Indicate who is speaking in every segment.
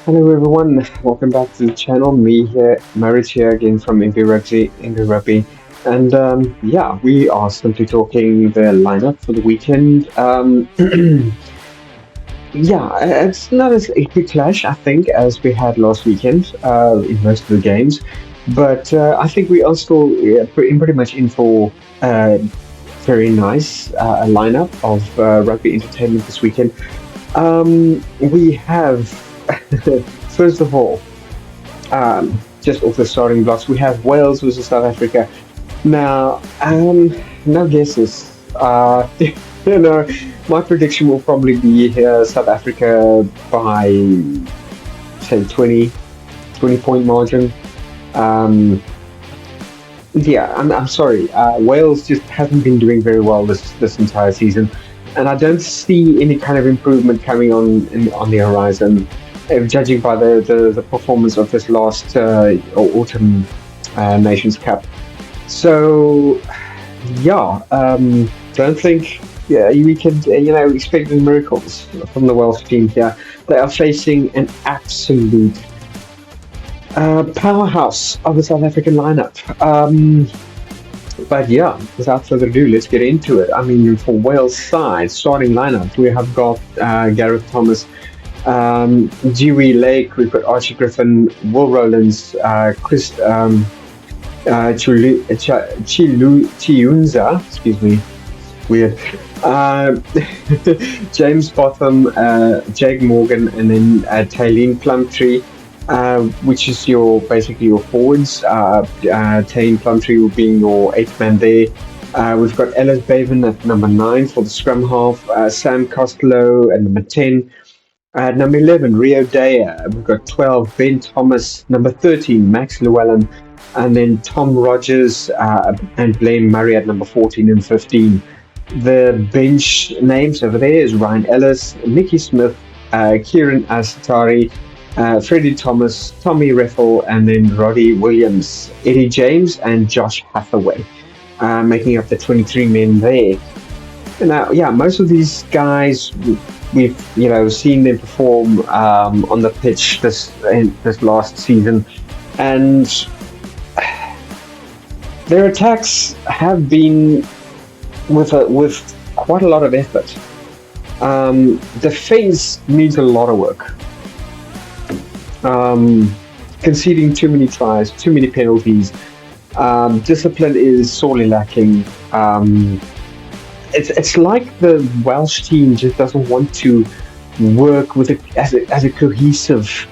Speaker 1: Hello everyone, welcome back to the channel. Me here, Marit here again from Rugby, and yeah, we are simply talking the lineup for the weekend. Yeah, it's not as a big clash, I think, as we had last weekend in most of the games, but I think we are still pretty much in for very nice lineup of rugby entertainment this weekend. We have, first of all, just off the starting blocks, we have Wales versus South Africa. Now, no guesses. You know, my prediction will probably be South Africa by, say, 20 point margin. Um, yeah, I'm sorry. Wales just hasn't been doing very well this entire season, and I don't see any kind of improvement coming on the horizon, judging by the performance of this last autumn Nations Cup. So yeah, don't think yeah we can expect miracles from the Welsh team here. They are facing an absolute powerhouse of the South African lineup. But yeah, without further ado, let's get into it. I mean, for Wales' side, starting lineup, we have got Gareth Thomas, Dewey Lake, we've got Archie Griffin, Will Rowlands, Chris Chiunza, excuse me, weird, uh, James Botham, Jake Morgan, and then Taylene Plumtree. Which is your basically your forwards. Tane Plumtree being your eighth man there. We've got Ellis Baven at number 9 for the scrum half. Sam Costello at number 10. At number 11, Rio Daya. We've got 12, Ben Thomas. Number 13, Max Llewellyn. And then Tom Rogers and Blaine Murray at number 14 and 15. The bench names over there is Ryan Ellis, Nicky Smith, Kieran Asatari, Freddie Thomas, Tommy Reffel, and then Roddy Williams, Eddie James, and Josh Hathaway, making up the 23 men there. Now, yeah, most of these guys we've seen them perform on the pitch this last season, and their attacks have been with quite a lot of effort. Defense needs a lot of work. Conceding too many tries, too many penalties. Discipline is sorely lacking. It's like the Welsh team just doesn't want to work with as a cohesive,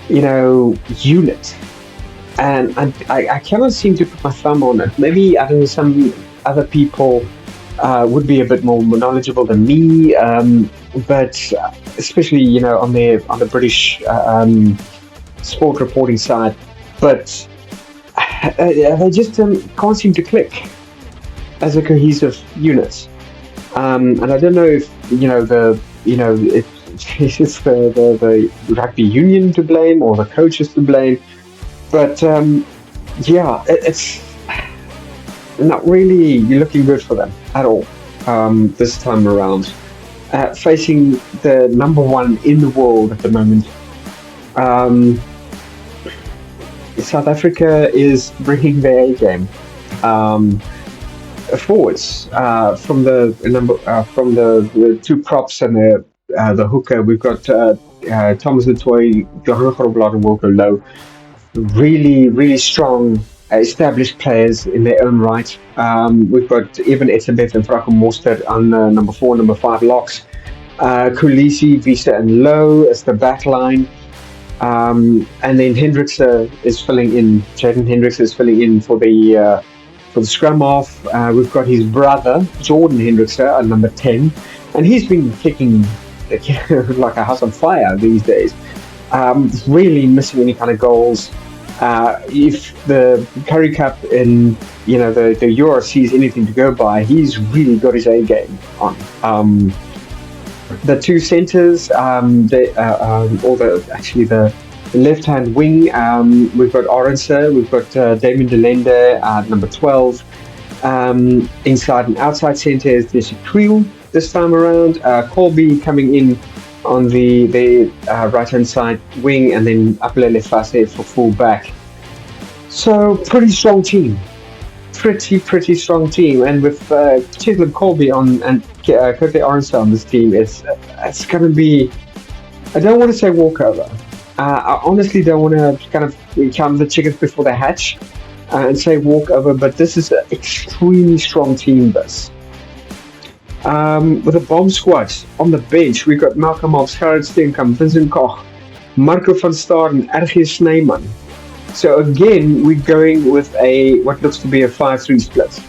Speaker 1: unit. And I cannot seem to put my thumb on it. Maybe I don't know, some other people would be a bit more knowledgeable than me, but especially on the British sport reporting side, but they just can't seem to click as a cohesive unit. And I don't know if it's the rugby union to blame or the coaches to blame, but yeah, it's not really looking good for them at all this time around. Facing the number one in the world at the moment, South Africa is bringing their A game. Forwards from the number from the two props and the hooker, we've got Thomas Latoy, Johanna Grobbelaar, and Wilco Low. Really strong established players in their own right. We've got Evan Etzebeth and Frako Mostert on number 4, number 5 locks. Kulisi, Vista, and Low as the back line. And then Hendricks is filling in. Jaden Hendricks is filling in for the scrum half. We've got his brother Jordan Hendricks at number 10, and he's been kicking like a house on fire these days. Really missing any kind of goals. If the Curry Cup in the Euro sees anything to go by, he's really got his A game on. The two centres, the left-hand wing, we've got Orense, we've got Damien Delende at number 12. Inside and outside centre is Jesse Creel this time around. Colby coming in on the right hand side wing, and then Apelele Fase for full back. So pretty strong team, pretty strong team, and with Chitlin Colby on and Kote Arnsa on this team, it's going to be. I don't want to say walkover. I honestly don't want to kind of count the chickens before they hatch and say walkover, but this is an extremely strong team. This. With a bomb squad on the bench, we've got Malcolm Hobbs, Gerard Steenkamp, Vincent Koch, Marco van Staden, RG Snyman. So again, we're going with a what looks to be a 5-3 split.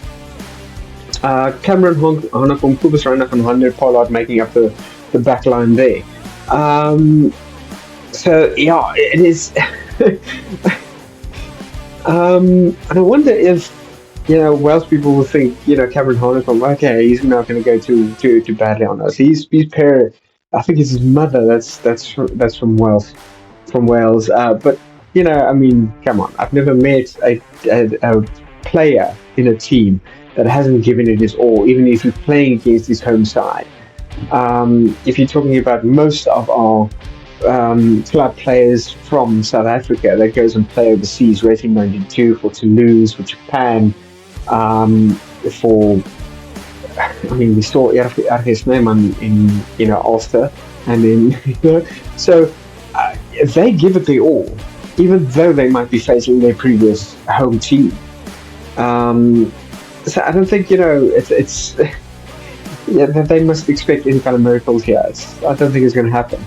Speaker 1: Cameron Hanekom, Kobus Reinach and Hunter Pollard making up the back line there. So yeah, it is. And I wonder if Welsh people will think Cameron Hanekom, okay, he's not going to go too badly on us. He's pair. I think it's his mother. That's from Wales, but I mean, come on. I've never met a player in a team that hasn't given it his all, even if he's playing against his home side. If you're talking about most of our club players from South Africa that goes and play overseas, Racing 92 for Toulouse, for Japan, for we saw RG Snyman in Ulster, and then so they give it their all, even though they might be facing their previous home team. So I don't think it's that they must expect any kind of miracles here. I don't think it's going to happen.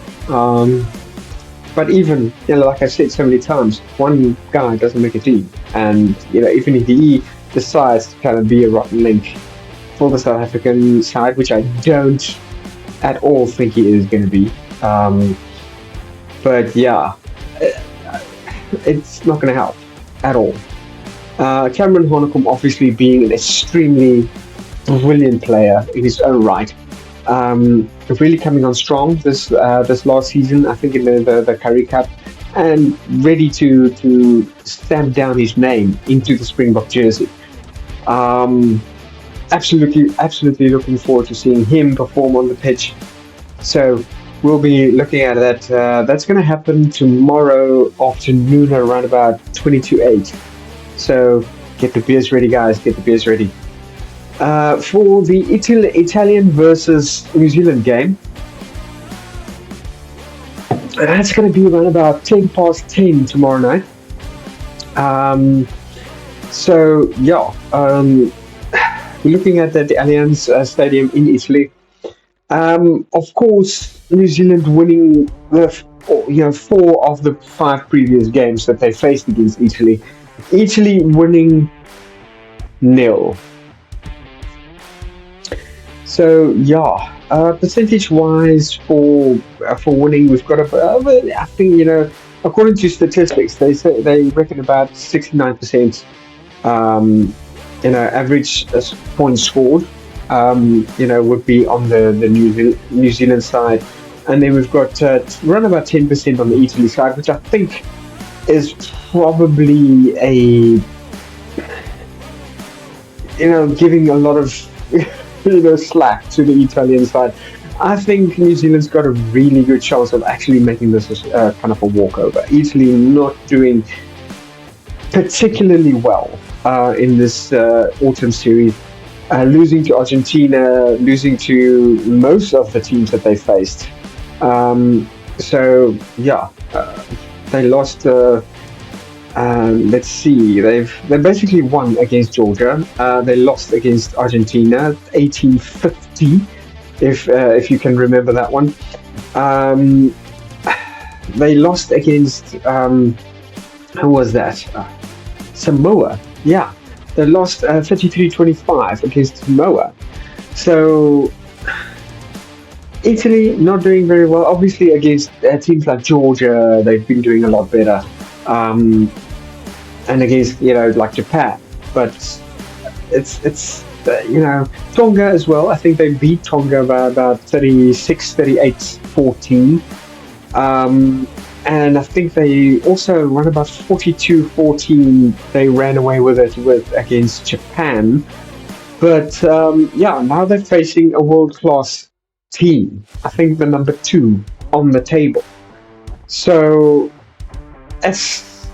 Speaker 1: But even like I've said so many times, one guy doesn't make a team, and even if he decides to kind of be a rotten link for the South African side, which I don't at all think he is going to be. But yeah, it's not going to help at all. Cameron Hanekom obviously being an extremely brilliant player in his own right. Really coming on strong this last season, I think in the Currie Cup, and ready to stamp down his name into the Springbok jersey. Absolutely looking forward to seeing him perform on the pitch. So we'll be looking at that. That's going to happen tomorrow afternoon around about 20 to 8. So get the beers ready, guys. Get the beers ready. For the Italian versus New Zealand game, that's going to be around about 10 past 10 tomorrow night. So yeah, we're looking at the Allianz Stadium in Italy. Of course, New Zealand winning the 4 of the 5 previous games that they faced against Italy. Italy winning 0. So yeah, percentage-wise for winning, we've got I think according to statistics, they reckon about 69%. Average points scored. Would be on the New Zealand side, and then we've got around about 10% on the Italy side, which I think is probably a giving a lot of slack to the Italian side. I think New Zealand's got a really good chance of actually making this kind of a walkover. Italy not doing particularly well in this autumn series, losing to Argentina, losing to most of the teams that they faced. So yeah, they lost. Let's see. They basically won against Georgia. They lost against Argentina, 1850, if you can remember that one. They lost against who was that? Samoa. Yeah, they lost 33-25 against Samoa. So Italy not doing very well. Obviously against teams like Georgia, they've been doing a lot better. And against like Japan, but it's Tonga as well. I think they beat Tonga by about 36-38-14, and I think they also run about 42-14. They ran away with it against Japan, but now they're facing a world-class team. I think the number 2 on the table. So it's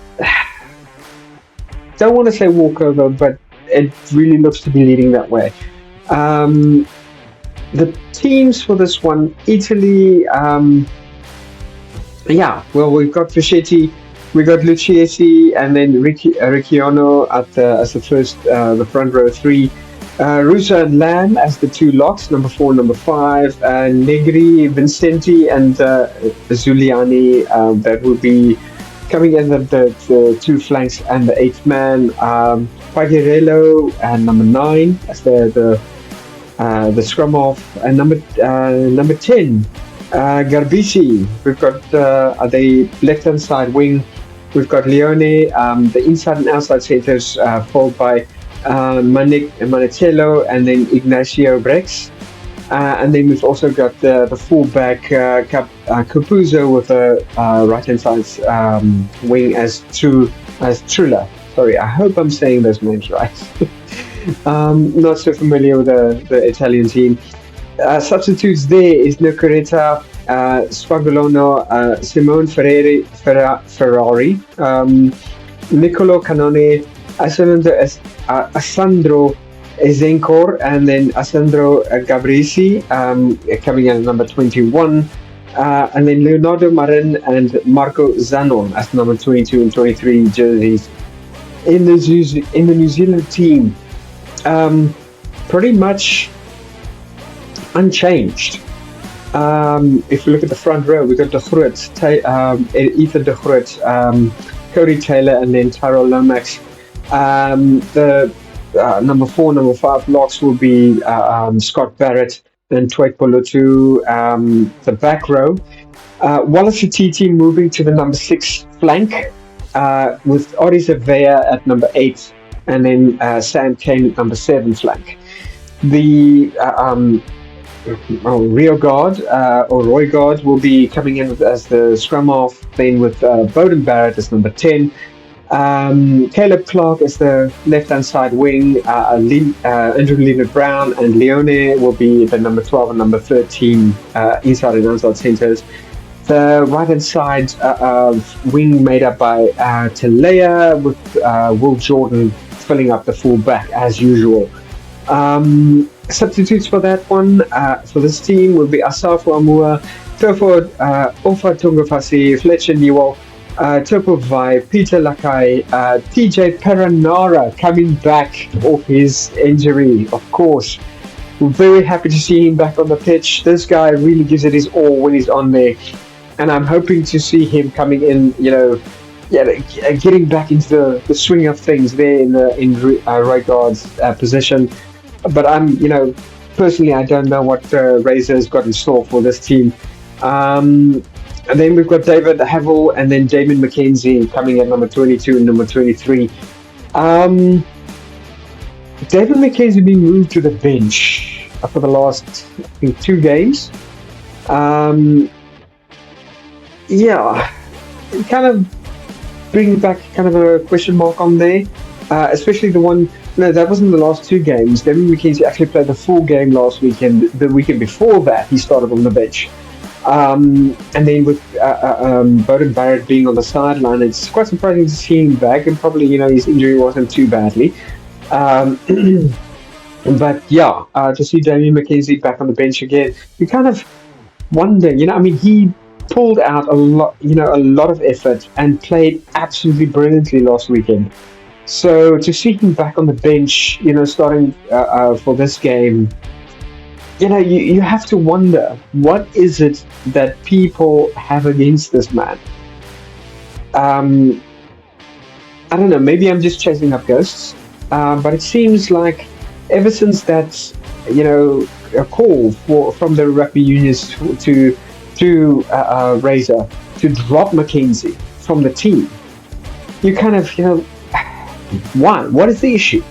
Speaker 1: don't want to say walkover, but it really looks to be leading that way. Um, the teams for this one, Italy. Yeah, well, we've got Fischetti, we got Lucchesi, and then Ricciano as the first, the front row three. Russo and Lamb as the two locks, number four, number five. Negri, Vincenti, and Zuliani. That will be coming in the two flanks and the eighth man. Pagliarello and number nine as the scrum off, and number 10, Garbisi. We've got the left hand side wing. We've got Leone, the inside and outside centers, followed by Manicello and then Ignacio Brex. And then we've also got the fullback Capuzzo with the right hand side wing as Trula. Sorry, I hope I'm saying those names right. Not so familiar with the Italian team. Substitutes there is Nocoretta, Spagolono, Simone Ferrari, Niccolo Canone, Asandro Ezenkor, and then Asandro Gabrisi coming in at number 21. And then Leonardo Marin and Marco Zanon as number 22 and 23 jerseys. In the New Zealand team, pretty much unchanged. If we look at the front row, we've got De Groot, Ethan De Groot, Cody Taylor, and then Tyrell Lomax. The number four, number five locks will be Scott Barrett and Twait Polotu. The back row, Wallace Atiti moving to the number six flank with Ori Zavea at number eight, and then Sam Kane at number seven flank. The Rio Guard or Roy Guard will be coming in as the scrum half, then with Bowden Barrett as number 10. Caleb Clark as the left-hand side wing. Andrew Leonard Brown and Leone will be the number 12 and number 13 inside and outside centers. The right-hand side wing made up by Talea with Will Jordan filling up the full back as usual. Substitutes for that one, for this team, will be Asafo Amua, Tofo Ofa Tungafasi, Fletcher Newell, Topo Vai, Peter Lakai, TJ Peranara coming back off his injury, of course. We're very happy to see him back on the pitch. This guy really gives it his all when he's on there. And I'm hoping to see him coming in, getting back into the swing of things there in right guard's position. But personally, I don't know what Razor's got in store for this team. And then we've got David Havel and then Damon McKenzie coming at number 22 and number 23. David McKenzie being moved to the bench for the last, I think, 2 games. It kind of brings back kind of a question mark on there, especially the one. No, that wasn't the last 2 games. David McKenzie actually played the full game last weekend. The weekend before that, he started on the bench. And then with Bowden Barrett being on the sideline, it's quite surprising to see him back. And probably, his injury wasn't too badly. But yeah, to see Damien McKenzie back on the bench again, you kind of wonder. He pulled out a lot of effort and played absolutely brilliantly last weekend. So to see him back on the bench, starting for this game, you have to wonder, what is it that people have against this man? I don't know, maybe I'm just chasing up ghosts, but it seems like ever since that, a call from the rugby unions to Razor to drop McKenzie from the team, you kind of, why? What is the issue?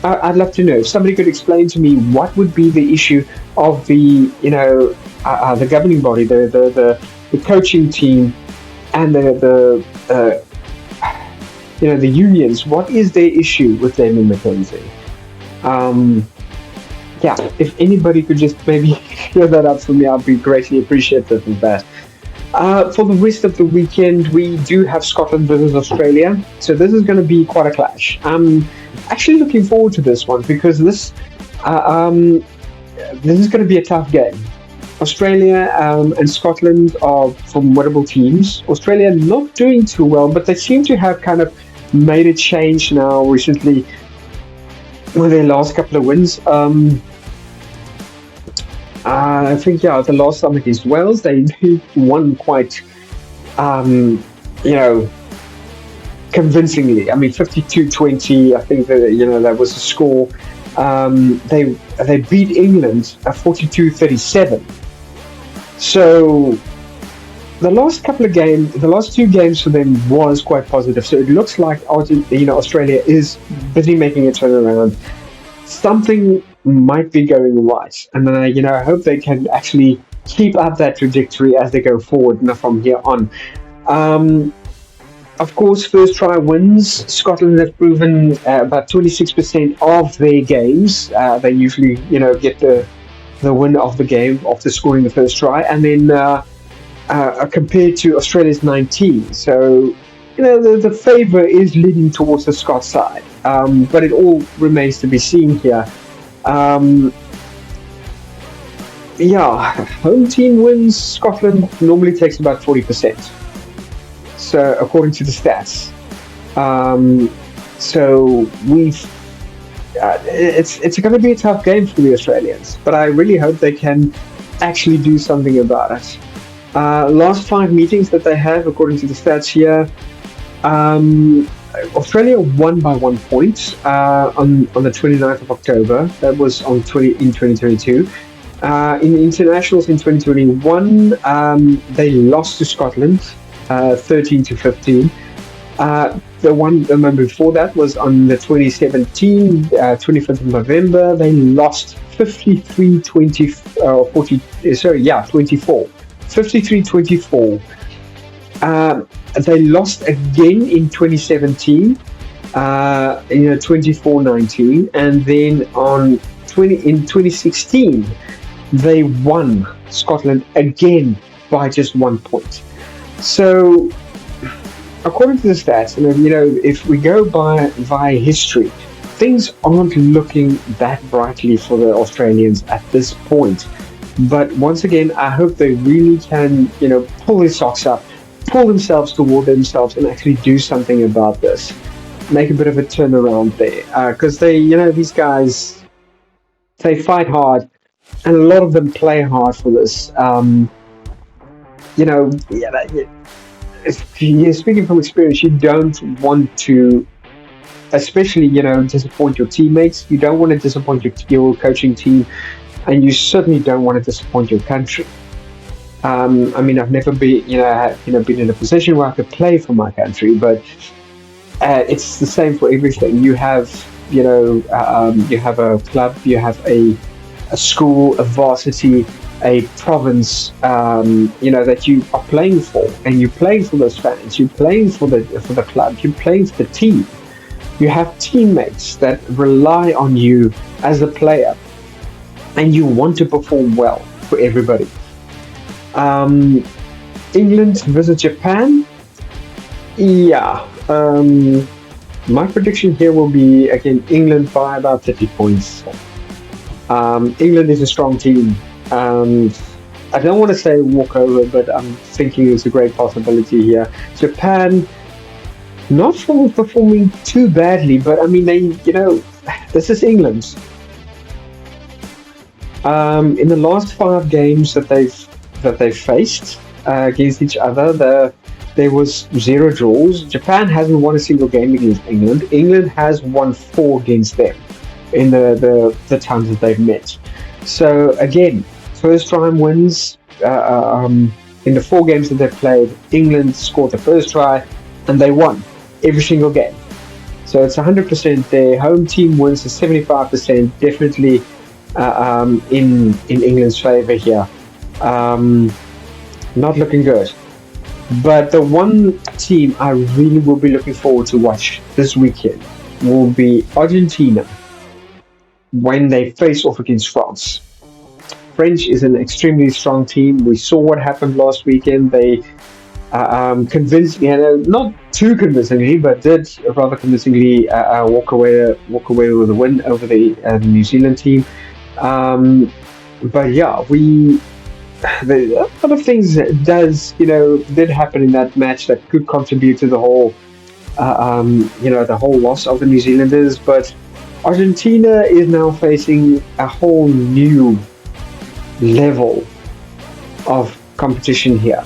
Speaker 1: I'd love to know. If somebody could explain to me what would be the issue of the, the governing body, the coaching team, and the unions. What is their issue with Damon McKenzie? If anybody could just maybe clear that up for me, I'd be greatly appreciative of that. For the rest of the weekend, we do have Scotland versus Australia, so this is going to be quite a clash. I'm actually looking forward to this one because uh, um, this is going to be a tough game. Australia and Scotland are formidable teams. Australia not doing too well, but they seem to have kind of made a change now recently with their last couple of wins. I think yeah, the last time against Wales, they won quite um, you know convincingly. I mean, 52-20. I think that that was the score. They beat England at 42-37. So the last two games for them was quite positive. So it looks like Australia is busy making a turnaround. Something might be going right, and then I hope they can actually keep up that trajectory as they go forward now from here on. Um, of course, first try wins. Scotland have proven about 26% of their games. They usually, get the win of the game after scoring the first try, and then compared to Australia's 19. So, the favour is leaning towards the Scots side, but it all remains to be seen here. Um, yeah, home team wins. Scotland normally takes about 40%. So, according to the stats. Um, so we've it's going to be a tough game for the Australians, but I really hope they can actually do something about it. Last five meetings that they have, according to the stats here, um, Australia won by 1 point on the 29th of October. That was on 20 in 2022. In the internationals in 2021, they lost to Scotland, 13-15. The one before that was on the 2017, 25th of November. They lost 53-20, 24. 53-24. They lost again in 2017, 24-19, and then in 2016 they won Scotland again by just 1 point. So, according to the stats, if we go by via history, things aren't looking that brightly for the Australians at this point. But once again, I hope they really can, pull their socks up, pull themselves toward themselves, and actually do something about this. Make a bit of a turnaround there, because these guys, they fight hard, and a lot of them play hard for this. Yeah, speaking from experience, you don't want to, especially disappoint your teammates. You don't want to disappoint your coaching team, and you certainly don't want to disappoint your country. I mean, I've never been, been in a position where I could play for my country, but it's the same for everything. You have a club, you have a school, a varsity, a province, that you are playing for, and you're playing for those fans. You're playing for the club. You're playing for the team. You have teammates that rely on you as a player, and you want to perform well for everybody. Um, England versus Japan. Yeah. My prediction here will be again England by about 30 points. England is a strong team. I don't want to say walkover, but I'm thinking it's a great possibility here. Japan, not performing too badly, but I mean, this is England. In the last five games that they've faced against each other, there was zero draws. Japan hasn't won a single game against England. England has won four against them in the times that they've met. So again, first time wins in the four games that they've played. England scored the first try, and they won every single game. So it's 100% their home team wins is 75%, definitely in England's favour here. Not looking good. But the one team I really will be looking forward to watch this weekend will be Argentina when they face off against France. French is an extremely strong team. We saw what happened last weekend. They convinced, not too convincingly, but did rather convincingly walk away with a win over the New Zealand team. Um, but yeah, a lot of things did happen in that match that could contribute to the whole loss of the New Zealanders. But Argentina is now facing a whole new level of competition here,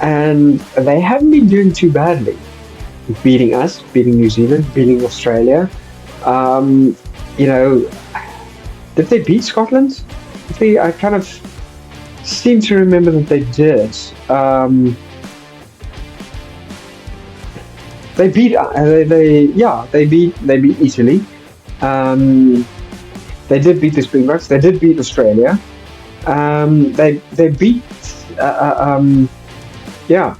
Speaker 1: and they haven't been doing too badly. Beating us, beating New Zealand, beating Australia. Um, you know, did they beat Scotland? I kind of seem to remember that they did. They beat they beat Italy. Um, they did beat the Springboks. They did beat Australia. They beat yeah.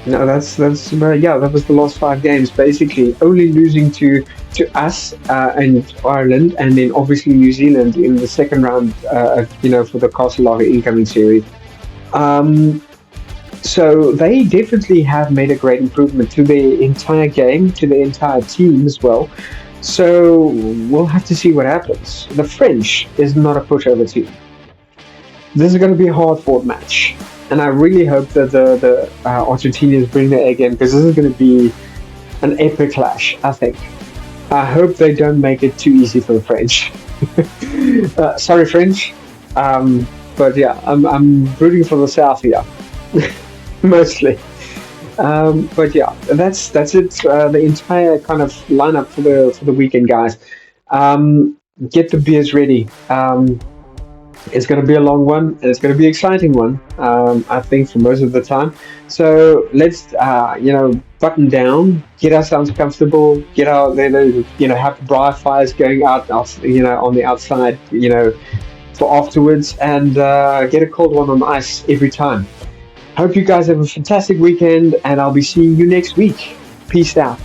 Speaker 1: No, that was the last 5 games basically, only losing to us and Ireland, and then obviously New Zealand in the second round. For the Castle Lager incoming series. Um, So they definitely have made a great improvement to the entire game, to the entire team as well. So we'll have to see what happens. The French is not a pushover team. This is going to be a hard fought match. And I really hope that the Argentinians bring their A game, because this is going to be an epic clash, I think. I hope they don't make it too easy for the French. Sorry, French. But yeah, I'm rooting for the South here. Mostly. But yeah, that's it. The entire kind of lineup for the weekend, guys. Get the beers ready. It's going to be a long one, and it's going to be an exciting one. I think for most of the time. So let's button down, get ourselves comfortable, get out there, have the briar fires going on the outside, for afterwards, and get a cold one on ice every time. Hope you guys have a fantastic weekend, and I'll be seeing you next week. Peace out.